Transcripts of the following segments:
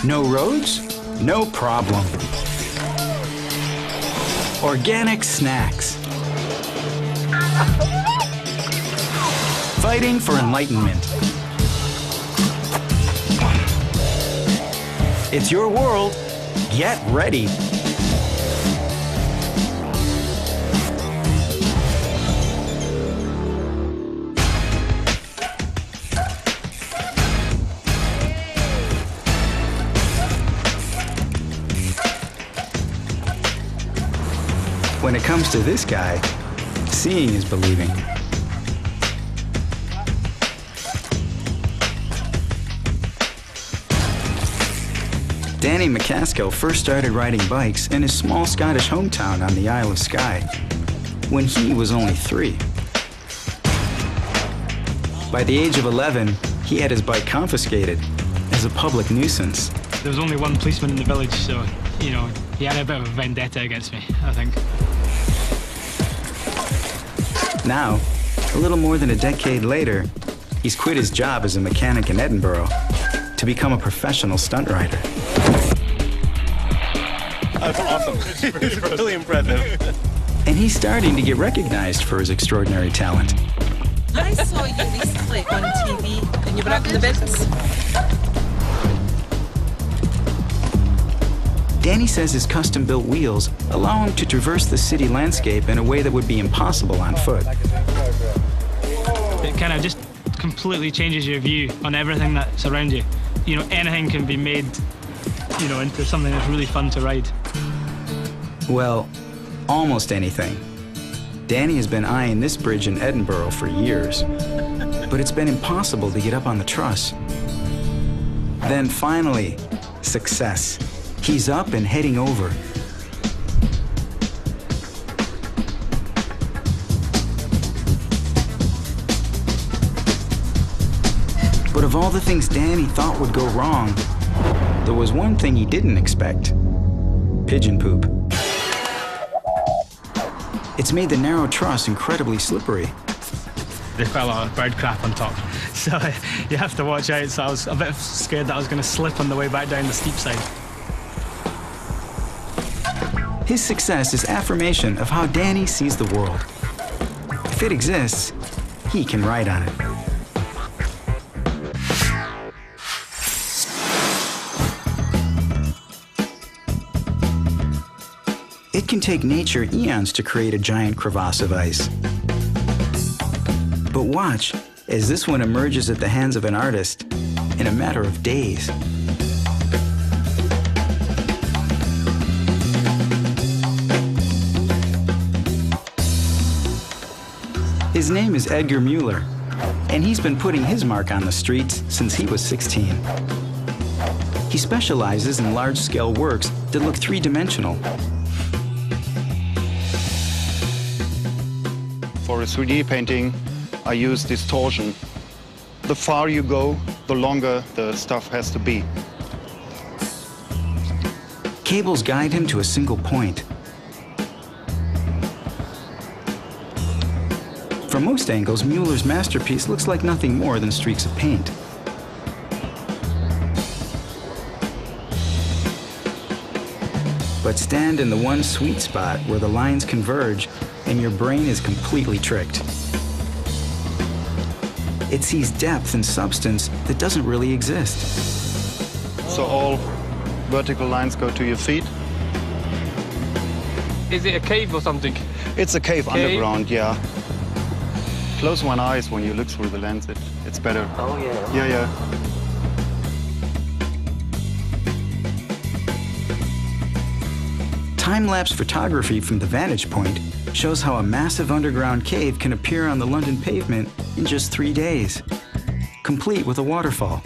No roads? No problem. Organic snacks. Fighting for enlightenment. It's your world. Get ready. When it comes to this guy, seeing is believing. Danny McCaskill first started riding bikes in his small Scottish hometown on the Isle of Skye when he was only 3. By the age of 11, he had his bike confiscated as a public nuisance. There was only one policeman in the village, so, you know, he had a bit of a vendetta against me, I think. Now, a little more than a decade later, he's quit his job as a mechanic in Edinburgh to become a professional stunt rider. That's awesome. It's really impressive. And he's starting to get recognized for his extraordinary talent. I saw you recently on TV and you were up in the bins. Danny says his custom-built wheels allow him to traverse the city landscape in a way that would be impossible on foot. It kind of just completely changes your view on everything that's around you. You know, anything can be made, you know, into something that's really fun to ride. Well, almost anything. Danny has been eyeing this bridge in Edinburgh for years, but it's been impossible to get up on the truss. Then finally, success. He's up and heading over. But of all the things Danny thought would go wrong, there was one thing he didn't expect: pigeon poop. It's made the narrow truss incredibly slippery. There's quite a lot of bird crap on top, so you have to watch out. So I was a bit scared that I was going to slip on the way back down the steep side. His success is affirmation of how Danny sees the world. If it exists, he can ride on it. It can take nature eons to create a giant crevasse of ice. But watch as this one emerges at the hands of an artist in a matter of days. His name is Edgar Mueller, and he's been putting his mark on the streets since he was 16. He specializes in large-scale works that look three-dimensional. For a 3D painting, I use distortion. The farther you go, the longer the stuff has to be. Cables guide him to a single point. From most angles, Mueller's masterpiece looks like nothing more than streaks of paint. But stand in the one sweet spot where the lines converge and your brain is completely tricked. It sees depth and substance that doesn't really exist. So all vertical lines go to your feet. Is it a cave or something? It's a cave underground, yeah. Close one eyes when you look through the lens, it's better. Oh, yeah. Yeah, yeah. Time-lapse photography from the vantage point shows how a massive underground cave can appear on the London pavement in just 3 days, complete with a waterfall.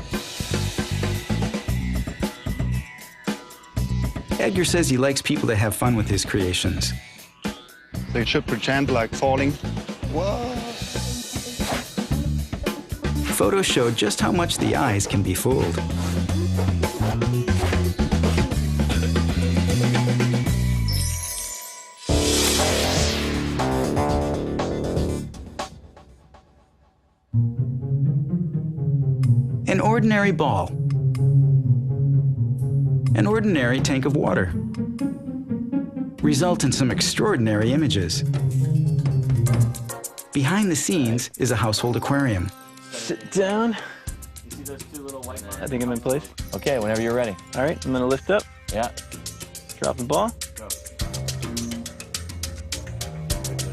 Edgar says he likes people to have fun with his creations. They should pretend like falling. Whoa. Photos show just how much the eyes can be fooled. An ordinary ball. an ordinary tank of water, result in some extraordinary images. Behind the scenes is a household aquarium. Sit down. You see those two little white I think I'm in place. Okay, whenever you're ready. All right, I'm gonna lift up, Yeah. drop the ball.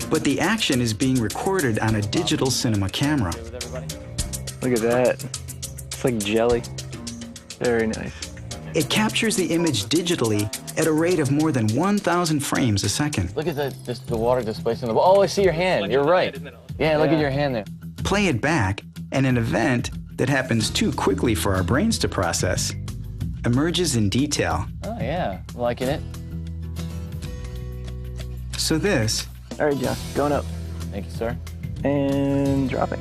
But the action is being recorded on a digital cinema camera. With everybody. Look at that. It's like jelly. Very nice. It captures the image digitally at a rate of more than 1,000 frames a second. Look at the water displacing the ball. Oh, I see your hand. You're right. Yeah, look at your hand there. Play it back, and an event that happens too quickly for our brains to process emerges in detail. Oh, yeah. Liking it. So this All right, John, going up Thank you, sir. and dropping.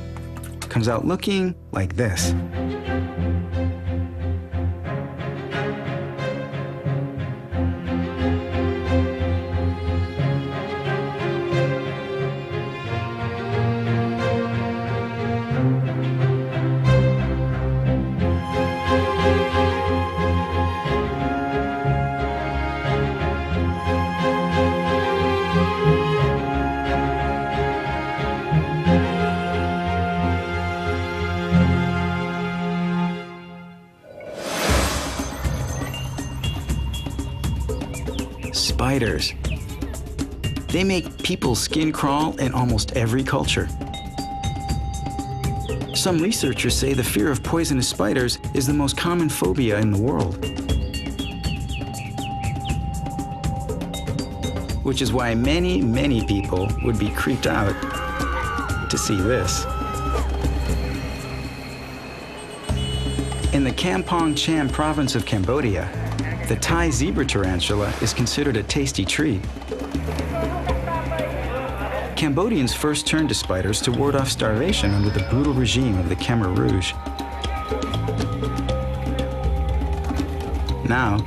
comes out looking like this. Spiders. They make people's skin crawl in almost every culture. Some researchers say the fear of poisonous spiders is the most common phobia in the world. Which is why many, many people would be creeped out to see this. In the Kampong Cham province of Cambodia, the Thai zebra tarantula is considered a tasty treat. Cambodians first turned to spiders to ward off starvation under the brutal regime of the Khmer Rouge. Now,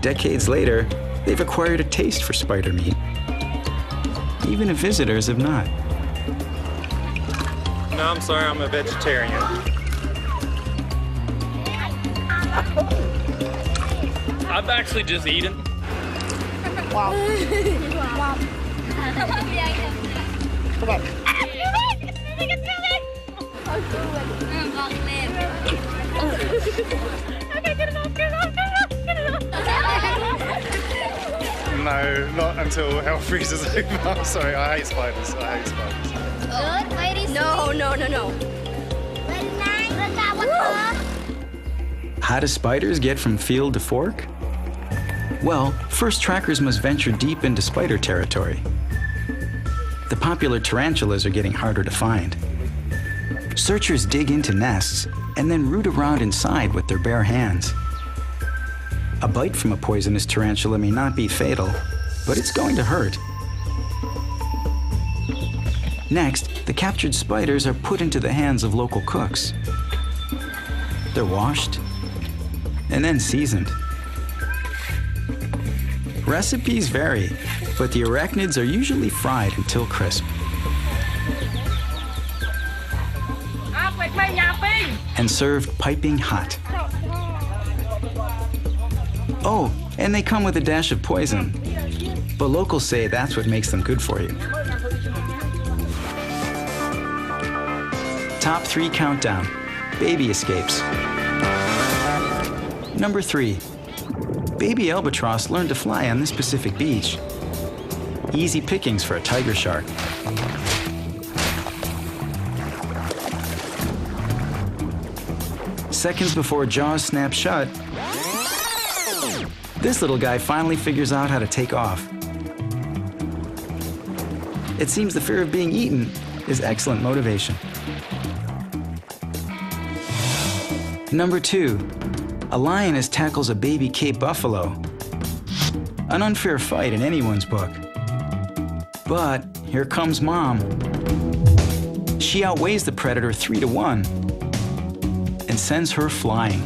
decades later, they've acquired a taste for spider meat, even if visitors have not. No, I'm sorry, I'm a vegetarian. I've actually just eaten. Wow. No, not until hell freezes over. I'm sorry, I hate spiders. I hate spiders. Good, ladies? No. How do spiders get from field to fork? Well, first trackers must venture deep into spider territory. The popular tarantulas are getting harder to find. Searchers dig into nests and then root around inside with their bare hands. A bite from a poisonous tarantula may not be fatal, but it's going to hurt. Next, the captured spiders are put into the hands of local cooks. They're washed and then seasoned. Recipes vary, but the arachnids are usually fried until crisp. And served piping hot. Oh, and they come with a dash of poison, but locals say that's what makes them good for you. Top 3 countdown, baby escapes. Number 3, baby albatross learned to fly on this Pacific beach. Easy pickings for a tiger shark. Seconds before jaws snap shut, this little guy finally figures out how to take off. It seems the fear of being eaten is excellent motivation. Number 2, a lioness tackles a baby Cape buffalo. An unfair fight in anyone's book. But here comes mom. She outweighs the predator 3-1 and sends her flying.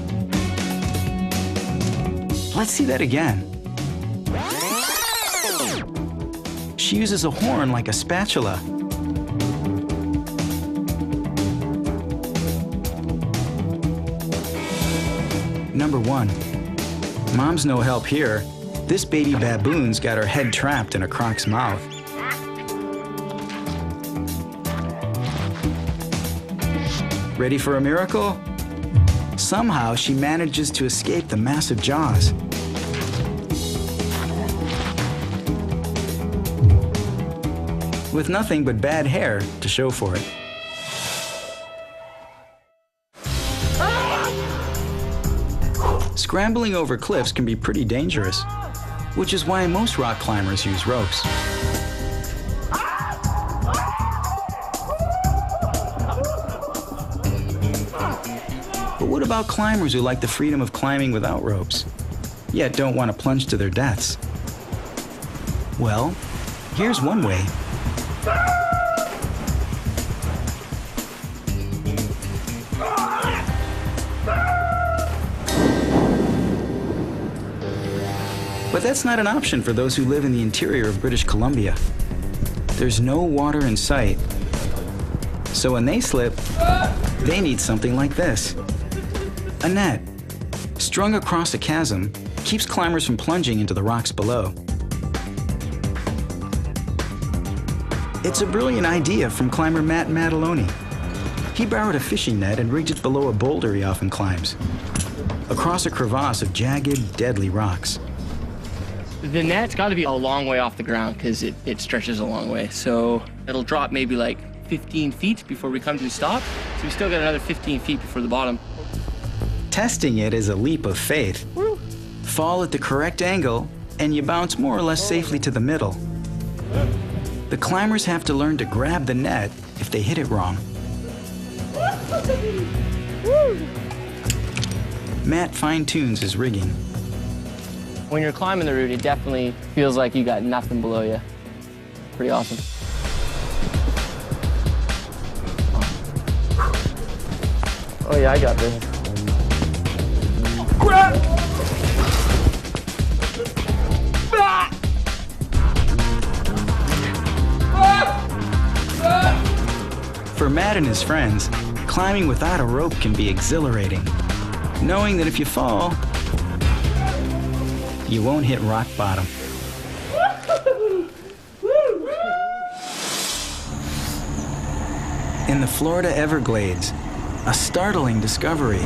Let's see that again. She uses a horn like a spatula. Number 1, Mom's no help here. This baby baboon's got her head trapped in a croc's mouth. Ready for a miracle? Somehow she manages to escape the massive jaws. With nothing but bad hair to show for it. Scrambling over cliffs can be pretty dangerous, which is why most rock climbers use ropes. But what about climbers who like the freedom of climbing without ropes, yet don't want to plunge to their deaths? Well, here's one way. But that's not an option for those who live in the interior of British Columbia. There's no water in sight. So when they slip, they need something like this. A net, strung across a chasm, keeps climbers from plunging into the rocks below. It's a brilliant idea from climber Matt Mataloni. He borrowed a fishing net and rigged it below a boulder he often climbs, across a crevasse of jagged, deadly rocks. The net's got to be a long way off the ground because it stretches a long way. So it'll drop maybe like 15 feet before we come to a stop. So we still got another 15 feet before the bottom. Testing it is a leap of faith. Fall at the correct angle, and you bounce more or less safely to the middle. The climbers have to learn to grab the net if they hit it wrong. Matt fine-tunes his rigging. When you're climbing the route, it definitely feels like you got nothing below you. Pretty awesome. Oh yeah, I got this. Grab! For Matt and his friends, climbing without a rope can be exhilarating, knowing that if you fall, you won't hit rock bottom. In the Florida Everglades, a startling discovery.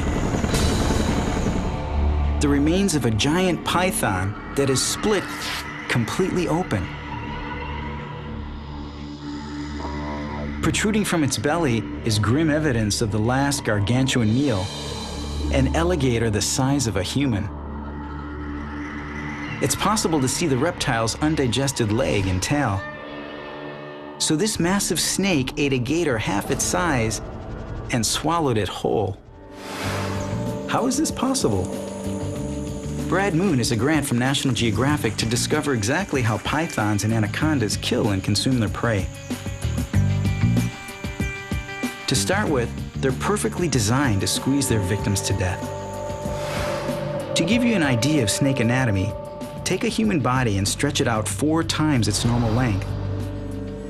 The remains of a giant python that is split completely open. Protruding from its belly is grim evidence of the last gargantuan meal, an alligator the size of a human. It's possible to see the reptile's undigested leg and tail. So this massive snake ate a gator half its size and swallowed it whole. How is this possible? Brad Moon is a grant from National Geographic to discover exactly how pythons and anacondas kill and consume their prey. To start with, they're perfectly designed to squeeze their victims to death. To give you an idea of snake anatomy, take a human body and stretch it out 4 times its normal length.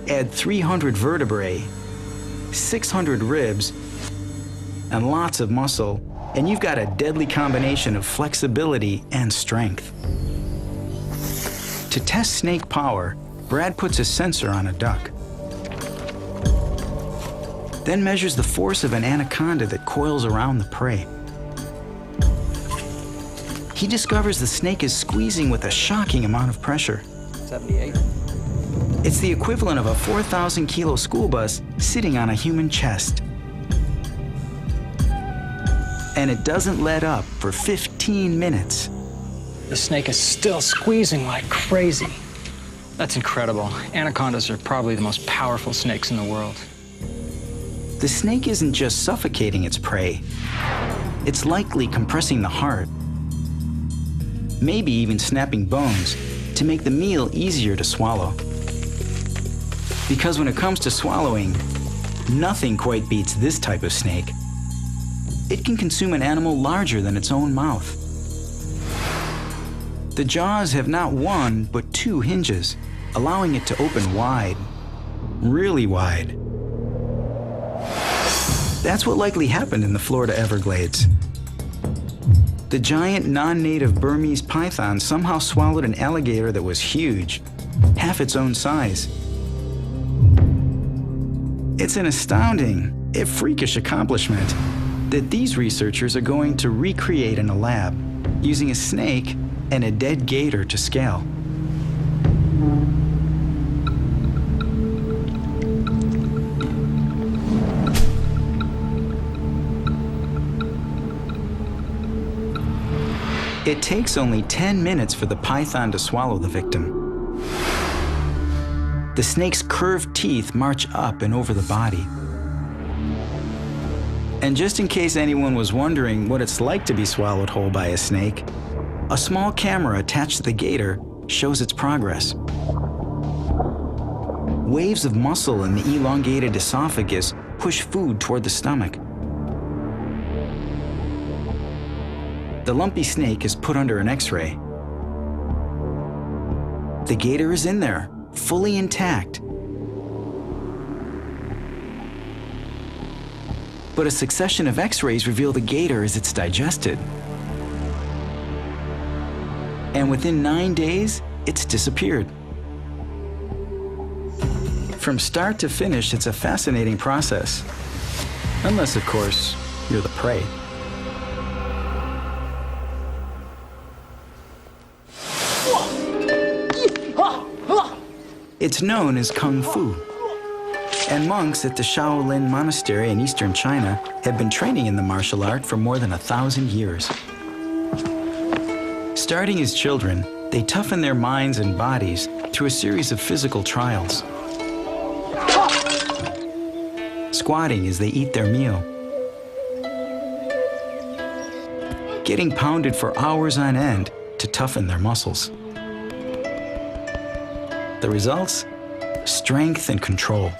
Add 300 vertebrae, 600 ribs, and lots of muscle, and you've got a deadly combination of flexibility and strength. To test snake power, Brad puts a sensor on a duck, then measures the force of an anaconda that coils around the prey. He discovers the snake is squeezing with a shocking amount of pressure. 78. It's the equivalent of a 4,000-kilo school bus sitting on a human chest. And it doesn't let up for 15 minutes. The snake is still squeezing like crazy. That's incredible. Anacondas are probably the most powerful snakes in the world. The snake isn't just suffocating its prey. It's likely compressing the heart, maybe even snapping bones to make the meal easier to swallow. Because when it comes to swallowing, nothing quite beats this type of snake. It can consume an animal larger than its own mouth. The jaws have not 1, but 2 hinges, allowing it to open wide, really wide. That's what likely happened in the Florida Everglades. The giant non-native Burmese python somehow swallowed an alligator that was huge, half its own size. It's an astounding, if freakish accomplishment that these researchers are going to recreate in a lab using a snake and a dead gator to scale. It takes only 10 minutes for the python to swallow the victim. The snake's curved teeth march up and over the body. And just in case anyone was wondering what it's like to be swallowed whole by a snake, a small camera attached to the gator shows its progress. Waves of muscle in the elongated esophagus push food toward the stomach. The lumpy snake is put under an X-ray. The gator is in there, fully intact. But a succession of X-rays reveal the gator as it's digested. And within 9 days, it's disappeared. From start to finish, it's a fascinating process. Unless, of course, you're the prey. It's known as Kung Fu, and monks at the Shaolin Monastery in eastern China have been training in the martial art for more than 1,000 years. Starting as children, they toughen their minds and bodies through a series of physical trials. Squatting as they eat their meal. Getting pounded for hours on end to toughen their muscles. The results? Strength and control.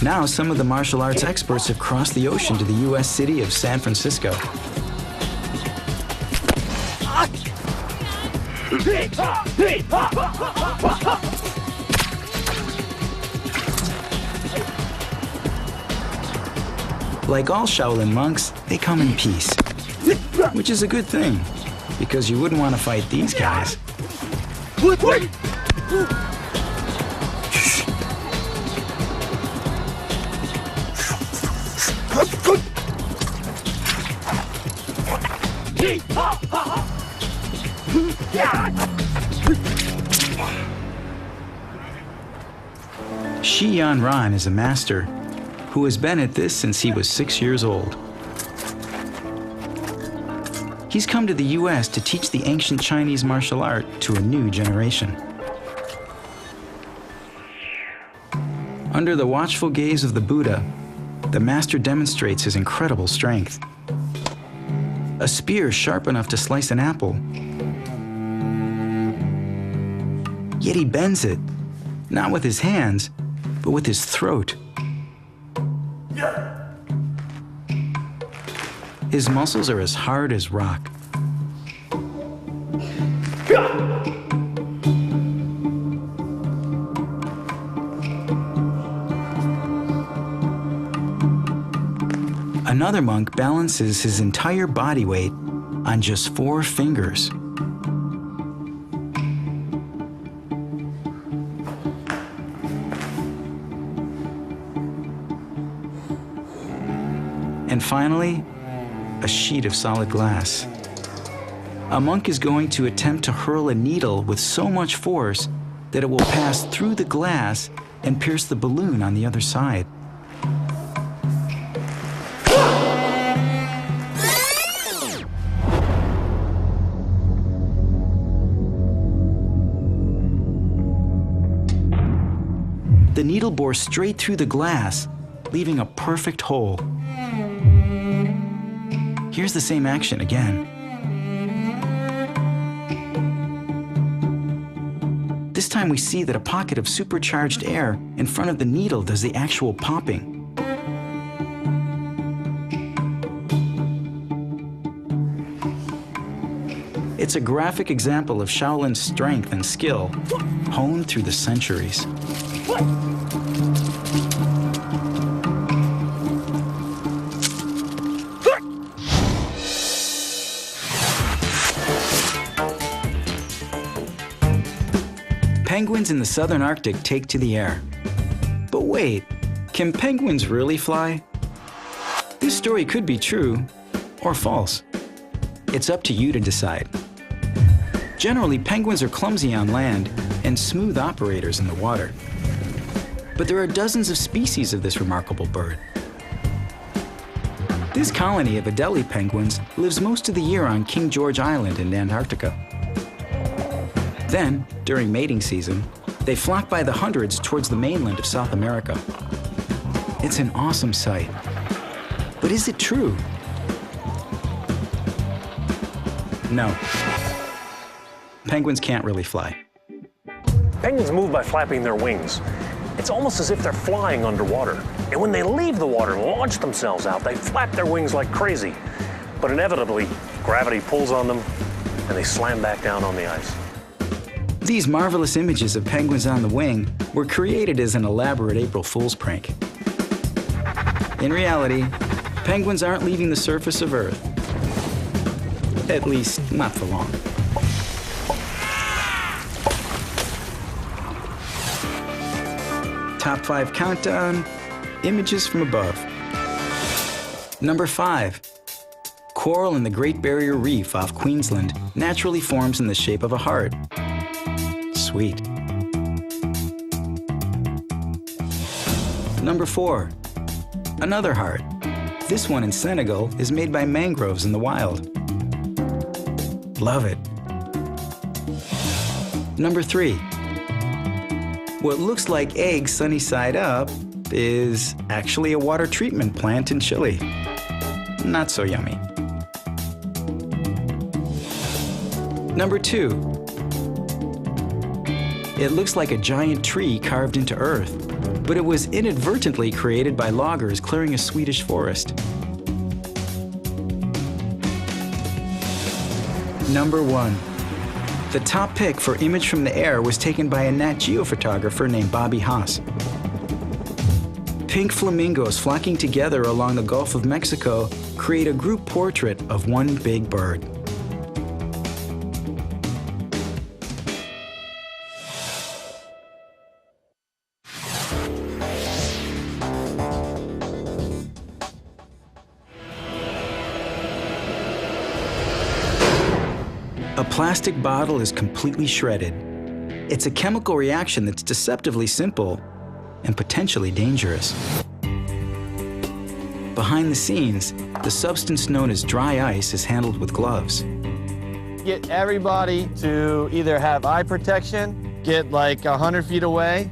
Now, some of the martial arts experts have crossed the ocean to the U.S. city of San Francisco. Like all Shaolin monks, they come in peace, which is a good thing, because you wouldn't want to fight these guys. Shi Yan Ran is a master who has been at this since he was 6 years old. He's come to the U.S. to teach the ancient Chinese martial art to a new generation. Under the watchful gaze of the Buddha, the master demonstrates his incredible strength. A spear sharp enough to slice an apple. Yet he bends it, not with his hands, but with his throat. His muscles are as hard as rock. Another monk balances his entire body weight on just 4 fingers. And finally, a sheet of solid glass. A monk is going to attempt to hurl a needle with so much force that it will pass through the glass and pierce the balloon on the other side. The needle bores straight through the glass, leaving a perfect hole. Here's the same action again. This time we see that a pocket of supercharged air in front of the needle does the actual popping. It's a graphic example of Shaolin's strength and skill, honed through the centuries. Penguins in the southern Arctic take to the air. But wait, can penguins really fly? This story could be true or false. It's up to you to decide. Generally, penguins are clumsy on land and smooth operators in the water. But there are dozens of species of this remarkable bird. This colony of Adelie penguins lives most of the year on King George Island in Antarctica. Then, during mating season, they flock by the hundreds towards the mainland of South America. It's an awesome sight. But is it true? No. Penguins can't really fly. Penguins move by flapping their wings. It's almost as if they're flying underwater. And when they leave the water and launch themselves out, they flap their wings like crazy. But inevitably, gravity pulls on them and they slam back down on the ice. These marvelous images of penguins on the wing were created as an elaborate April Fool's prank. In reality, penguins aren't leaving the surface of Earth. At least, not for long. Top 5 countdown, images from above. Number 5. Coral in the Great Barrier Reef off Queensland naturally forms in the shape of a heart. Sweet. Number 4. Another heart. This one in Senegal is made by mangroves in the wild. Love it. Number 3. What looks like eggs sunny side up is actually a water treatment plant in Chile. Not so yummy. Number 2. It looks like a giant tree carved into earth, but it was inadvertently created by loggers clearing a Swedish forest. Number 1. The top pick for image from the air was taken by a Nat Geo photographer named Bobby Haas. Pink flamingos flocking together along the Gulf of Mexico create a group portrait of one big bird. A plastic bottle is completely shredded. It's a chemical reaction that's deceptively simple and potentially dangerous. Behind the scenes, the substance known as dry ice is handled with gloves. Get everybody to either have eye protection, get like 100 feet away.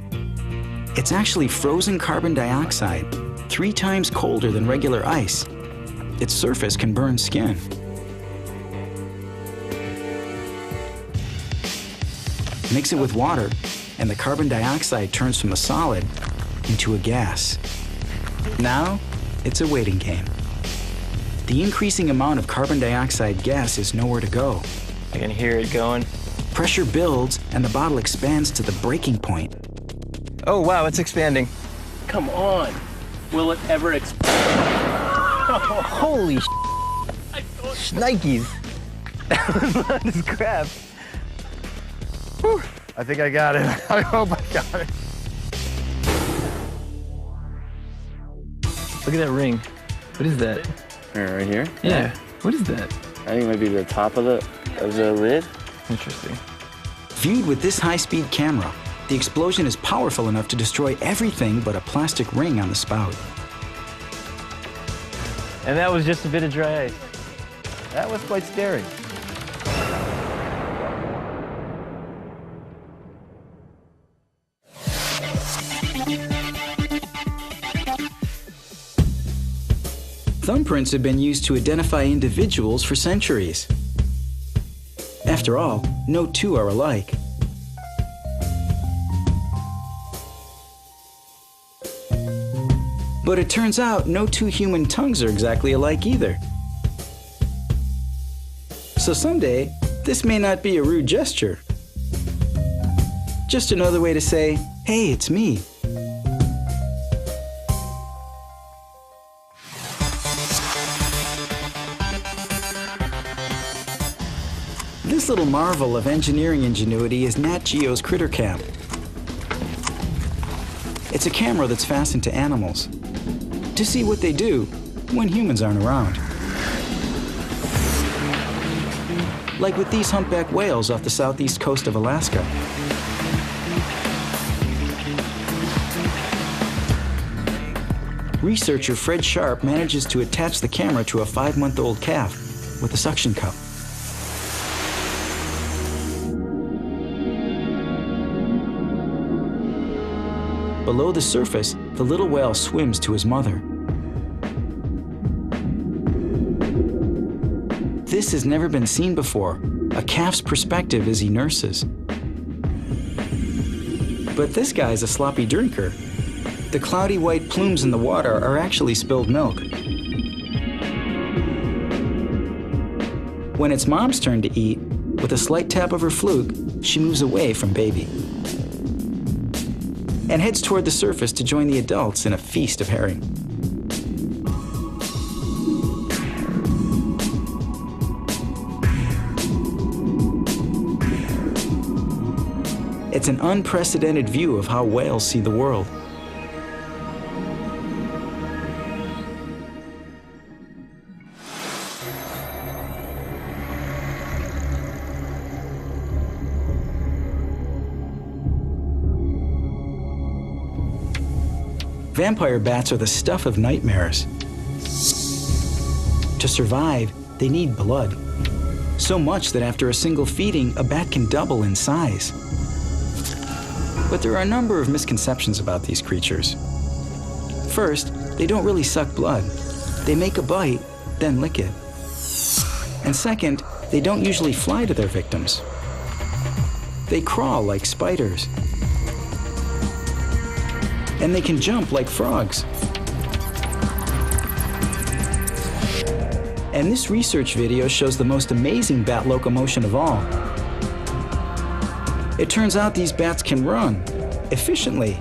It's actually frozen carbon dioxide, 3 times colder than regular ice. Its surface can burn skin. Mix it with water, and the carbon dioxide turns from a solid into a gas. Now, it's a waiting game. The increasing amount of carbon dioxide gas is nowhere to go. I can hear it going. Pressure builds, and the bottle expands to the breaking point. Oh, wow, it's expanding. Come on. Will it ever expand? Holy shnikes. That was crap. Whew. I think I got it. I hope I got it. Look at that ring. What is that? Right here? Yeah. What is that? I think it might be the top of the lid. Interesting. Viewed with this high-speed camera, the explosion is powerful enough to destroy everything but a plastic ring on the spout. And that was just a bit of dry ice. That was quite scary. Thumbprints have been used to identify individuals for centuries. After all, no two are alike. But it turns out no two human tongues are exactly alike either. So someday, This may not be a rude gesture. Just another way to say, hey, it's me. This little marvel of engineering ingenuity is Nat Geo's Critter Cam. It's a camera that's fastened to animals to see what they do when humans aren't around. Like with these humpback whales off the southeast coast of Alaska. Researcher Fred Sharp manages to attach the camera to a 5-month-old calf with a suction cup. Below the surface, the little whale swims to his mother. This has never been seen before, a calf's perspective as he nurses. But this guy's a sloppy drinker. The cloudy white plumes in the water are actually spilled milk. When it's mom's turn to eat, with a slight tap of her fluke, she moves away from baby and heads toward the surface to join the adults in a feast of herring. It's an unprecedented view of how whales see the world. Vampire bats are the stuff of nightmares. To survive, they need blood. So much that after a single feeding, a bat can double in size. But there are a number of misconceptions about these creatures. First, they don't really suck blood. They make a bite, then lick it. And second, they don't usually fly to their victims. They crawl like spiders. And they can jump like frogs. And this research video shows the most amazing bat locomotion of all. It turns out these bats can run efficiently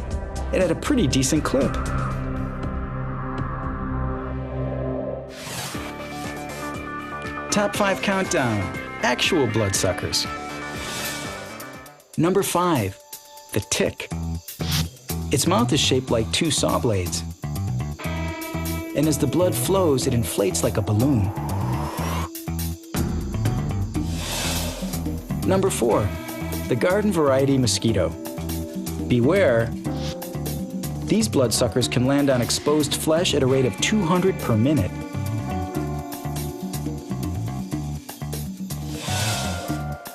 and at a pretty decent clip. Top 5 countdown, actual bloodsuckers. Number 5, the tick. Its mouth is shaped like 2 saw blades. And as the blood flows, it inflates like a balloon. Number 4, the garden variety mosquito. Beware, these bloodsuckers can land on exposed flesh at a rate of 200 per minute.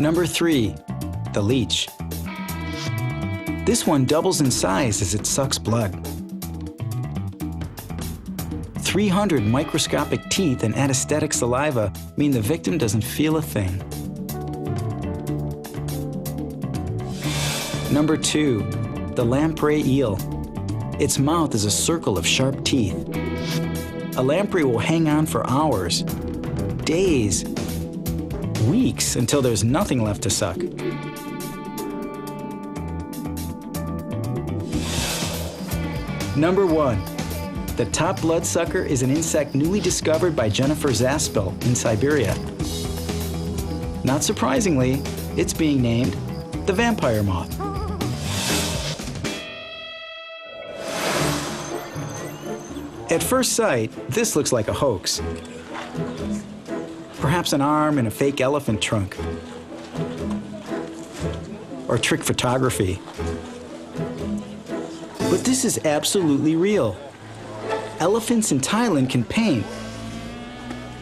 Number 3, the leech. This one doubles in size as it sucks blood. 300 microscopic teeth and anesthetic saliva mean the victim doesn't feel a thing. Number 2, the lamprey eel. Its mouth is a circle of sharp teeth. A lamprey will hang on for hours, days, weeks until there's nothing left to suck. Number 1, the top bloodsucker is an insect newly discovered by Jennifer Zaspel in Siberia. Not surprisingly, it's being named the vampire moth. At first sight, this looks like a hoax. Perhaps an arm in a fake elephant trunk. Or trick photography. But this is absolutely real. Elephants in Thailand can paint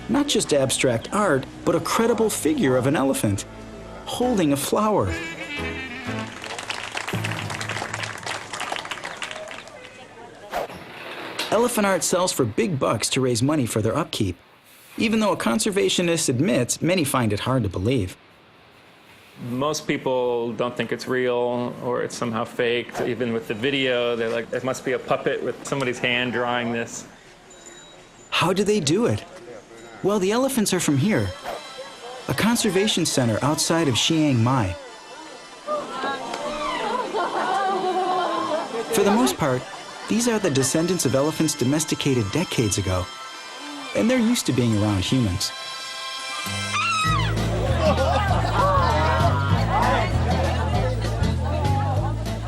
not just abstract art, but a credible figure of an elephant holding a flower. Elephant art sells for big bucks to raise money for their upkeep, even though a conservationist admits many find it hard to believe. Most people don't think it's real or it's somehow faked. Even with the video, they're like, it must be a puppet with somebody's hand drawing this. How do they do it? Well, the elephants are from here. a conservation center outside of Chiang Mai. For the most part, these are the descendants of elephants domesticated decades ago, and they're used to being around humans.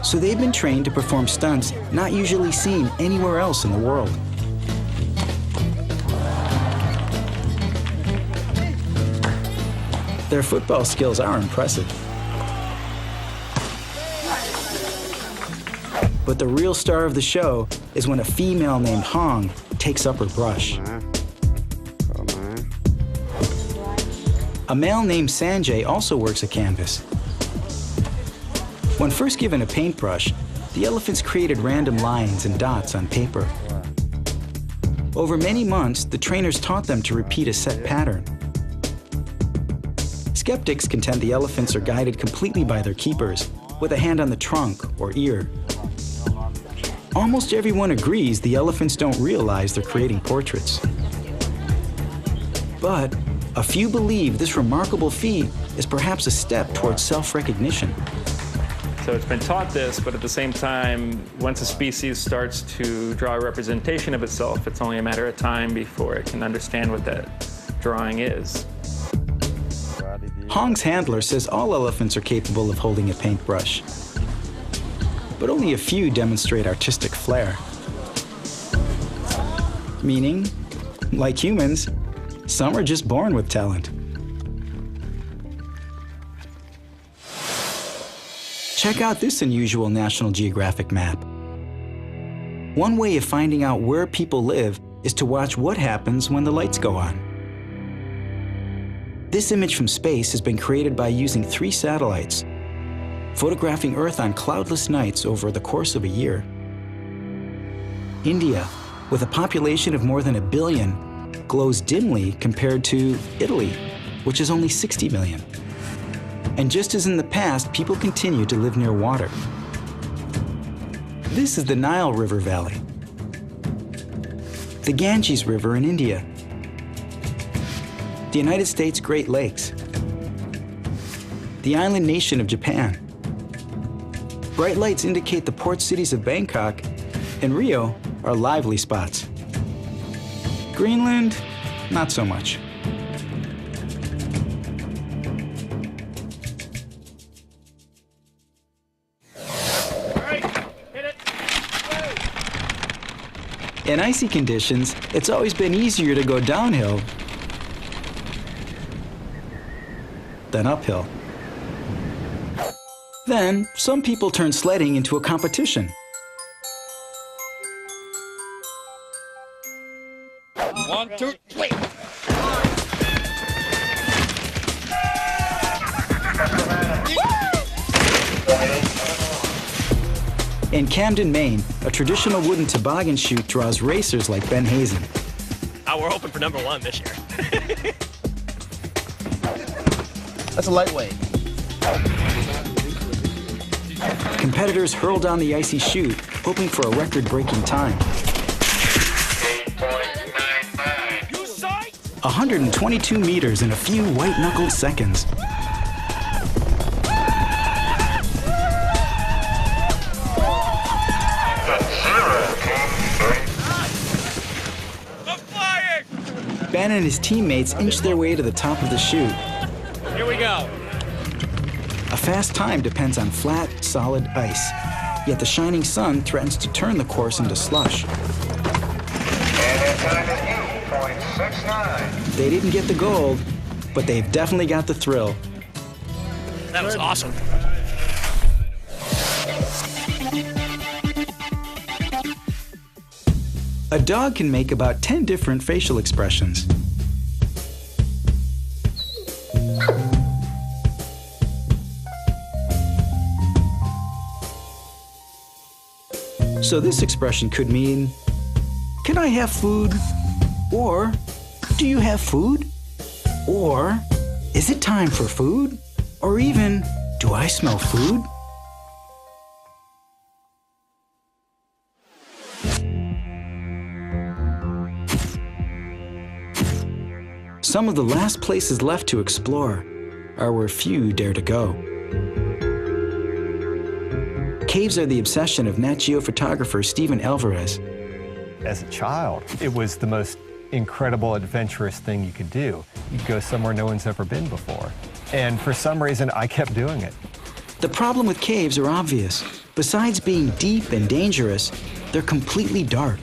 So they've been trained to perform stunts not usually seen anywhere else in the world. Their football skills are impressive. But the real star of the show is when a female named Hong takes up her brush. A male named Sanjay also works a canvas. When first given a paintbrush, the elephants created random lines and dots on paper. Over many months, the trainers taught them to repeat a set pattern. Skeptics contend the elephants are guided completely by their keepers, with a hand on the trunk or ear. Almost everyone agrees the elephants don't realize they're creating portraits. But a few believe this remarkable feat is perhaps a step towards self-recognition. So it's been taught this, but at the same time, once a species starts to draw a representation of itself, it's only a matter of time before it can understand what that drawing is. Hong's handler says all elephants are capable of holding a paintbrush, but only a few demonstrate artistic flair. Meaning, like humans, some are just born with talent. Check out this unusual National Geographic map. One way of finding out where people live is to watch what happens when the lights go on. This image from space has been created by using 3 satellites, photographing Earth on cloudless nights over the course of a year. India, with a population of more than 1 billion, glows dimly compared to Italy, which is only 60 million. And just as in the past, people continue to live near water. This is the Nile River Valley, the Ganges River in India, the United States Great Lakes, the island nation of Japan. Bright lights indicate the port cities of Bangkok and Rio are lively spots. Greenland, not so much. In icy conditions, it's always been easier to go downhill than uphill. Then, some people turn sledding into a competition. One, two, three. In Camden, Maine, a traditional wooden toboggan chute draws racers like Ben Hazen. We're hoping for #1 this year. That's a lightweight. Competitors hurl down the icy chute, hoping for a record-breaking time. 122 meters in a few white-knuckled seconds. Ben and his teammates inch their way to the top of the chute. Here we go. A fast time depends on flat, solid ice. Yet the shining sun threatens to turn the course into slush. They didn't get the gold, but they've definitely got the thrill. That was awesome. A dog can make about 10 different facial expressions. So this expression could mean, "Can I have food?" Or, "Do you have food?" Or, "Is it time for food?" Or even, "Do I smell food?" Some of the last places left to explore are where few dare to go. Caves are the obsession of Nat Geo photographer Steven Alvarez. As a child, it was the most incredible, adventurous thing you could do. You'd go somewhere no one's ever been before. And for some reason, I kept doing it. The problem with caves are obvious. Besides being deep and dangerous, they're completely dark.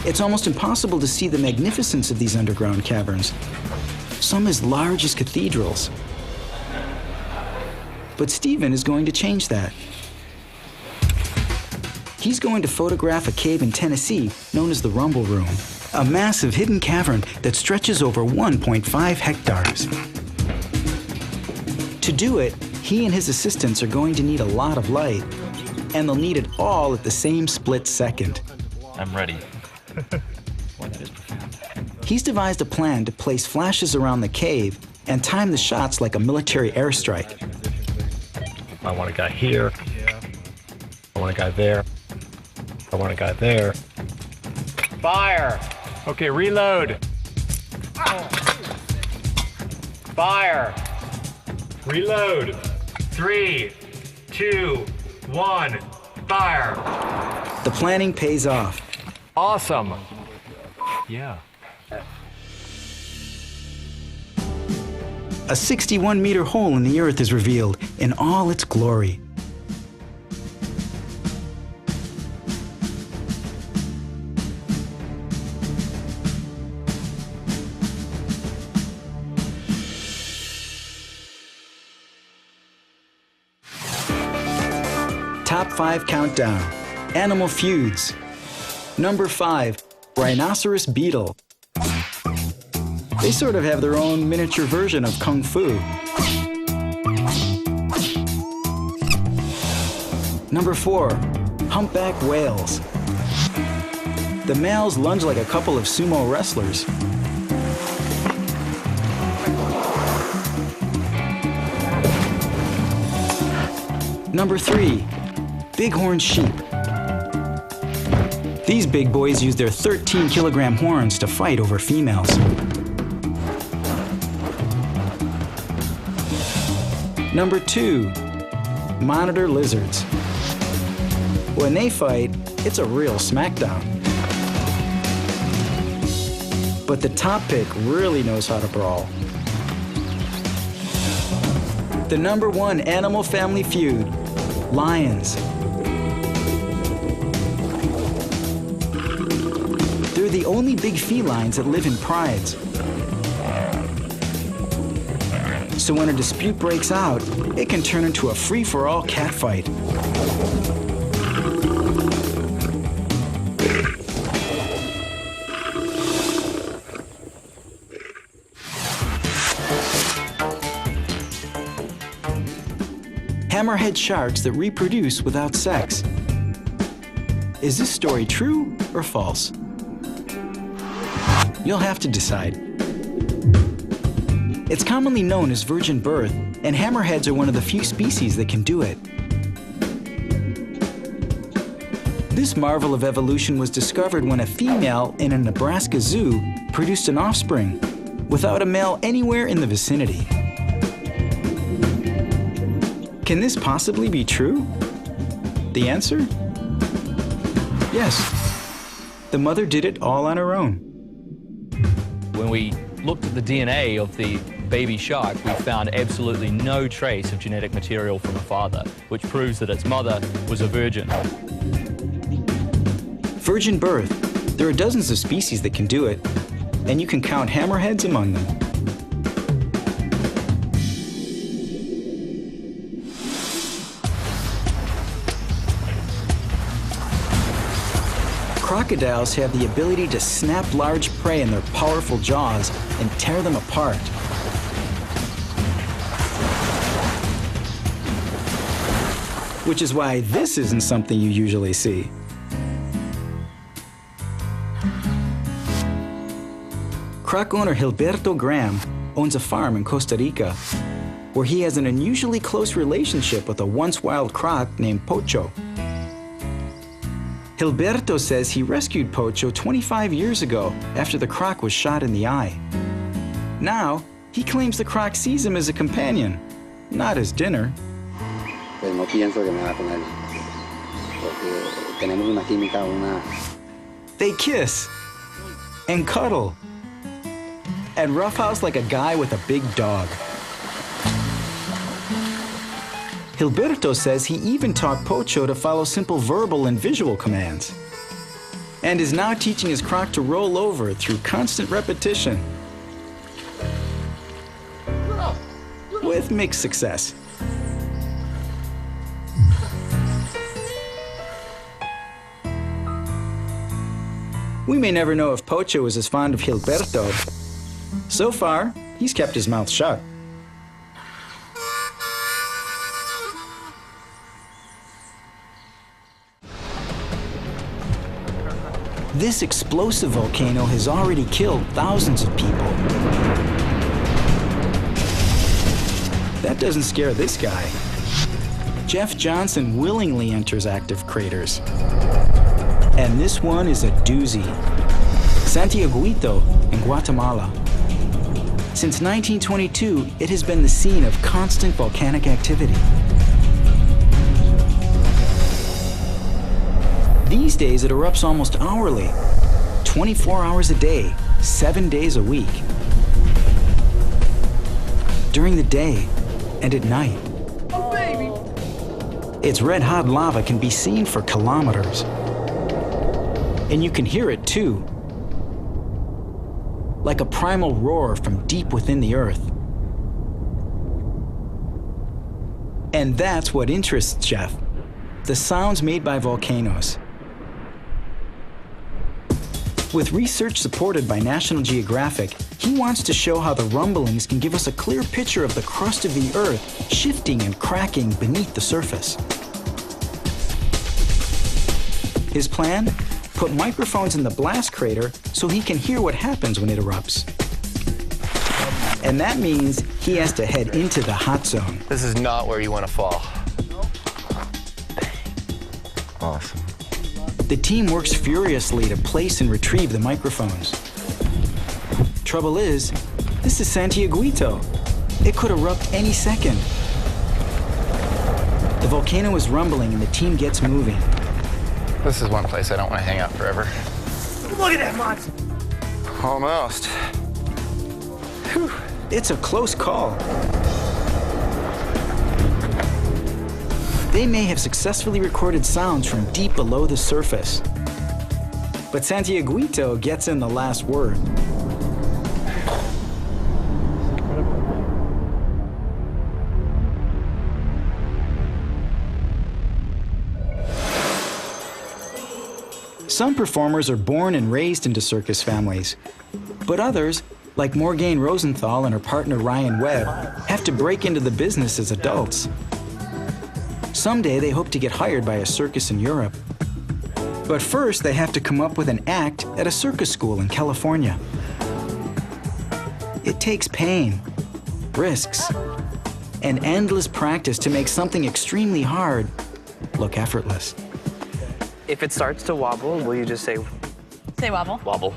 It's almost impossible to see the magnificence of these underground caverns, some as large as cathedrals. But Steven is going to change that. He's going to photograph a cave in Tennessee known as the Rumble Room, a massive hidden cavern that stretches over 1.5 hectares. To do it, he and his assistants are going to need a lot of light, and they'll need it all at the same split second. I'm ready. He's devised a plan to place flashes around the cave and time the shots like a military airstrike. I want a guy here. I want a guy there. I want a guy there. Fire! Okay, reload. Fire! Reload. 3, 2, 1, fire. The planning pays off. Awesome. Yeah. A 61-meter hole in the earth is revealed in all its glory. Top 5 countdown. Animal feuds. Number 5, rhinoceros beetle. They sort of have their own miniature version of Kung Fu. Number 4, humpback whales. The males lunge like a couple of sumo wrestlers. Number 3, bighorn sheep. These big boys use their 13-kilogram horns to fight over females. Number 2, monitor lizards. When they fight, it's a real smackdown. But the top pick really knows how to brawl. The number 1 animal family feud, lions. They're the only big felines that live in prides. So when a dispute breaks out, it can turn into a free-for-all catfight. Hammerhead sharks that reproduce without sex. Is this story true or false? You'll have to decide. It's commonly known as virgin birth, and hammerheads are one of the few species that can do it. This marvel of evolution was discovered when a female in a Nebraska zoo produced an offspring without a male anywhere in the vicinity. Can this possibly be true? The answer? Yes. The mother did it all on her own. When we looked at the DNA of the baby shark, we found absolutely no trace of genetic material from the father, which proves that its mother was a virgin. Virgin birth. There are dozens of species that can do it, and you can count hammerheads among them. Crocodiles have the ability to snap large prey in their powerful jaws and tear them apart. Which is why this isn't something you usually see. Croc owner Gilberto Graham owns a farm in Costa Rica, where he has an unusually close relationship with a once wild croc named Pocho. Gilberto says he rescued Pocho 25 years ago after the croc was shot in the eye. Now, he claims the croc sees him as a companion, not as dinner. No pienso que me va a comer, porque tenemos una química, They kiss and cuddle and roughhouse like a guy with a big dog. Gilberto says he even taught Pocho to follow simple verbal and visual commands, and is now teaching his croc to roll over through constant repetition, with mixed success. We may never know if Pocho is as fond of Gilberto. So far, he's kept his mouth shut. This explosive volcano has already killed thousands of people. That doesn't scare this guy. Jeff Johnson willingly enters active craters. And this one is a doozy. Santiaguito in Guatemala. Since 1922, it has been the scene of constant volcanic activity. These days, it erupts almost hourly, 24 hours a day, 7 days a week. During the day and at night. Oh, baby. Its red-hot lava can be seen for kilometers. And you can hear it too, like a primal roar from deep within the earth. And that's what interests Jeff, the sounds made by volcanoes. With research supported by National Geographic, he wants to show how the rumblings can give us a clear picture of the crust of the earth shifting and cracking beneath the surface. His plan? Put microphones in the blast crater so he can hear what happens when it erupts. And that means he has to head into the hot zone. This is not where you want to fall. Awesome. The team works furiously to place and retrieve the microphones. Trouble is, this is Santiaguito. It could erupt any second. The volcano is rumbling and the team gets moving. This is one place I don't want to hang out forever. Look at that monster. Almost. Whew. It's a close call. They may have successfully recorded sounds from deep below the surface. But Santiaguito gets in the last word. Some performers are born and raised into circus families, but others, like Morgane Rosenthal and her partner Ryan Webb, have to break into the business as adults. Someday they hope to get hired by a circus in Europe. But first they have to come up with an act at a circus school in California. It takes pain, risks, and endless practice to make something extremely hard look effortless. If it starts to wobble, will you just say... Say wobble. Wobble.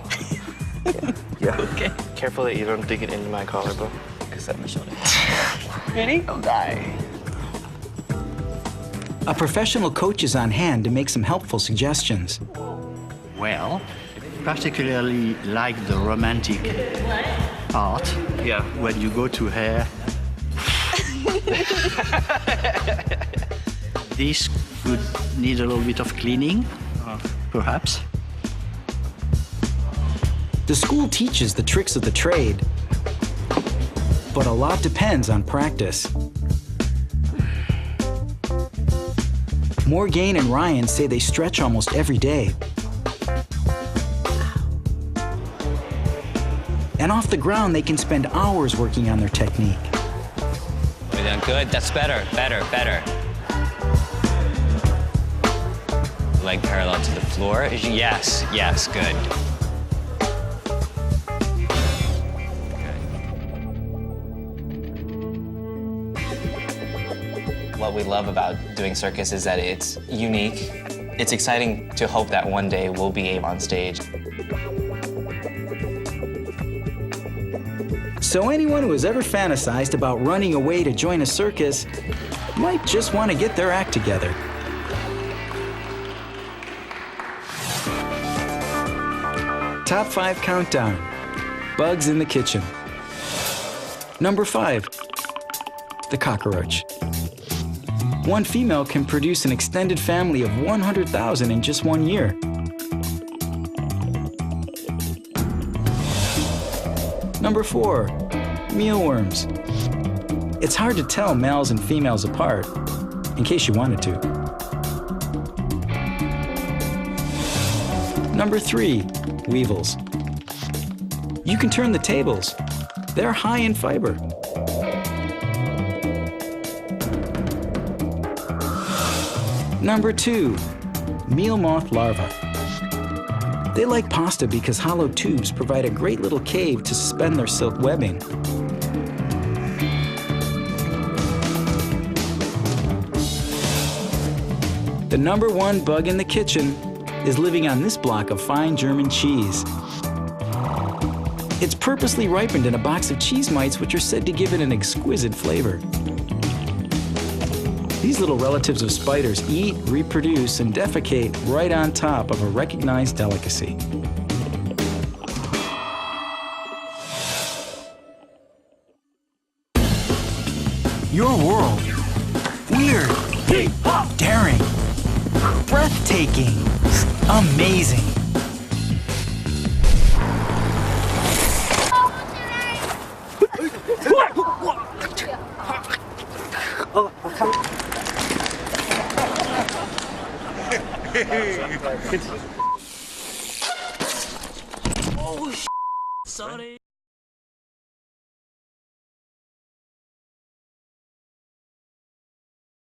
Yeah. Okay. Careful that you don't dig it into my collarbone, because that may show it. Ready? I'll die. A professional coach is on hand to make some helpful suggestions. Well, particularly like the romantic part. Yeah. When you go to hair. This could need a little bit of cleaning, perhaps. The school teaches the tricks of the trade, but a lot depends on practice. Morgane and Ryan say they stretch almost every day. And off the ground, they can spend hours working on their technique. We're doing good. That's better, better, better. Leg parallel to the floor. Yes, yes, good. What we love about doing circus is that it's unique. It's exciting to hope that one day we'll be Abe on stage. So anyone who has ever fantasized about running away to join a circus might just want to get their act together. Top 5 countdown. Bugs in the kitchen. Number 5, the cockroach. One female can produce an extended family of 100,000 in just 1 year. Number 4, mealworms. It's hard to tell males and females apart, in case you wanted to. Number 3, weevils. You can turn the tables. They're high in fiber. Number 2, meal moth larvae. They like pasta because hollow tubes provide a great little cave to suspend their silk webbing. The number 1 bug in the kitchen is living on this block of fine German cheese. It's purposely ripened in a box of cheese mites, which are said to give it an exquisite flavor. These little relatives of spiders eat, reproduce, and defecate right on top of a recognized delicacy. Your world. Weird. Daring. Breathtaking. Amazing. Oh, sorry.